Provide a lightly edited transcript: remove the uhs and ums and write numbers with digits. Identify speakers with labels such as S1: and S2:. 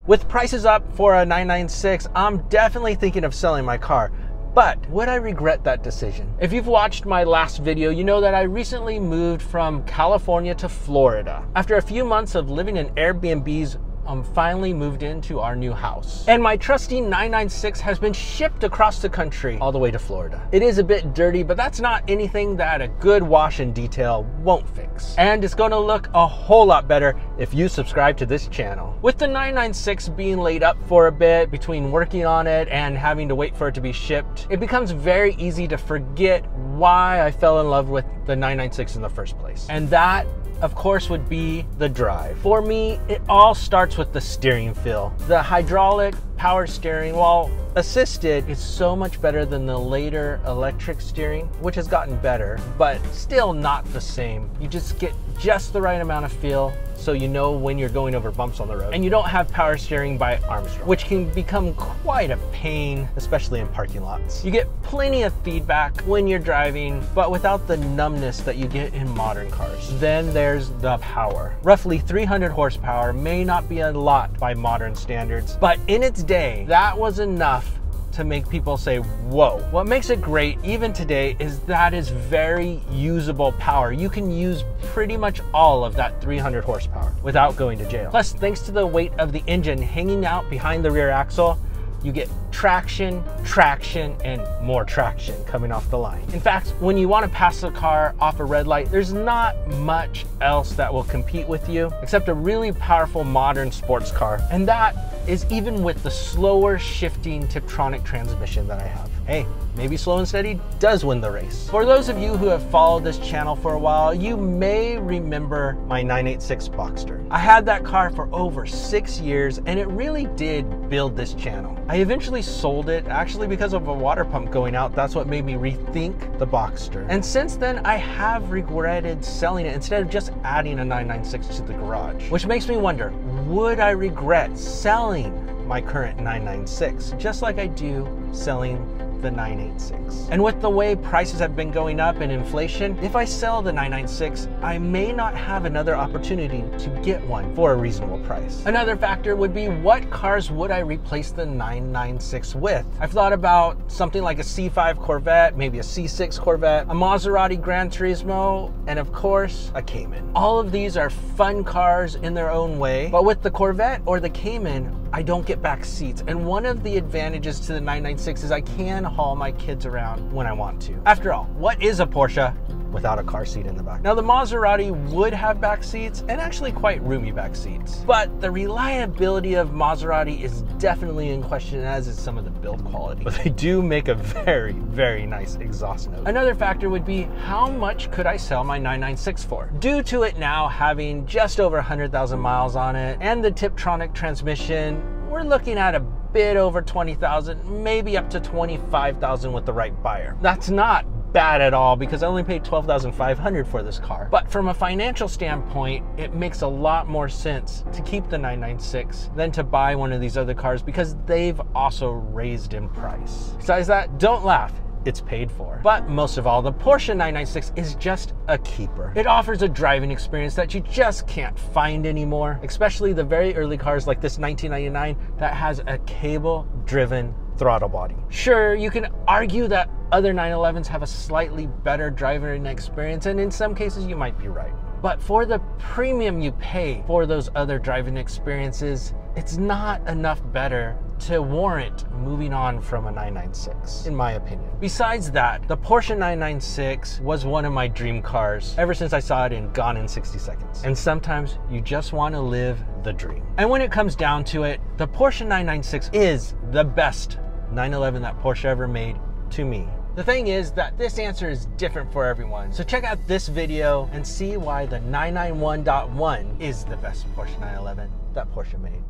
S1: With prices up for a 996, I'm definitely thinking of selling my car. But would I regret that decision? If you've watched my last video, you know that I recently moved from California to Florida. After a few months of living in Airbnbs, I'm finally moved into our new house. And my trusty 996 has been shipped across the country all the way to Florida. It is a bit dirty, but that's not anything that a good wash and detail won't fix. And it's gonna look a whole lot better if you subscribe to this channel. With the 996 being laid up for a bit between working on it and having to wait for it to be shipped, it becomes very easy to forget why I fell in love with the 996 in the first place. And that, of course, would be the drive. For me, it all starts with the steering feel. The hydraulic power steering, while assisted, is so much better than the later electric steering, which has gotten better, but still not the same. You just get just the right amount of feel, so you know when you're going over bumps on the road. And you don't have power steering by Armstrong, which can become quite a pain, especially in parking lots. You get plenty of feedback when you're driving, but without the numbness that you get in modern cars. Then there's the power. Roughly 300 horsepower may not be a lot by modern standards, but in its day, that was enough to make people say, whoa. What makes it great even today is that it's very usable power. You can use pretty much all of that 300 horsepower without going to jail. Plus, thanks to the weight of the engine hanging out behind the rear axle, you get traction, and more traction coming off the line. In fact, when you want to pass a car off a red light, there's not much else that will compete with you except a really powerful modern sports car. And that is even with the slower shifting Tiptronic transmission that I have. Hey, maybe slow and steady does win the race. For those of you who have followed this channel for a while, you may remember my 986 Boxster. I had that car for over 6 years, and it really did build this channel. I eventually sold it, actually because of a water pump going out. That's what made me rethink the Boxster. And since then, I have regretted selling it instead of just adding a 996 to the garage. Which makes me wonder, would I regret selling my current 996, just like I do selling the 986. And with the way prices have been going up and inflation, if I sell the 996, I may not have another opportunity to get one for a reasonable price. Another factor would be, what cars would I replace the 996 with? I've thought about something like a C5 Corvette, maybe a C6 Corvette, a Maserati Gran Turismo, and of course, a Cayman. All of these are fun cars in their own way, but with the Corvette or the Cayman, I don't get back seats. And one of the advantages to the 996 is I can haul my kids around when I want to. After all, what is a Porsche without a car seat in the back? Now, the Maserati would have back seats, and actually quite roomy back seats. But the reliability of Maserati is definitely in question, as is some of the build quality. But they do make a very, very nice exhaust note. Another factor would be, how much could I sell my 996 for? Due to it now having just over 100,000 miles on it, and the Tiptronic transmission, we're looking at a bit over 20,000, maybe up to 25,000 with the right buyer. That's not bad at all, because I only paid $12,500 for this car. But from a financial standpoint, it makes a lot more sense to keep the 996 than to buy one of these other cars, because they've also raised in price. Besides that, don't laugh, it's paid for. But most of all, the Porsche 996 is just a keeper. It offers a driving experience that you just can't find anymore, especially the very early cars like this 1999 that has a cable-driven throttle body. Sure, you can argue that other 911s have a slightly better driving experience, and in some cases you might be right. But for the premium you pay for those other driving experiences, it's not enough better to warrant moving on from a 996, in my opinion. Besides that, the Porsche 996 was one of my dream cars ever since I saw it in Gone in 60 Seconds. And sometimes you just want to live the dream. And when it comes down to it, the Porsche 996 is the best 911 that Porsche ever made, to me. The thing is that this answer is different for everyone. So check out this video and see why the 991.1 is the best Porsche 911 that Porsche made.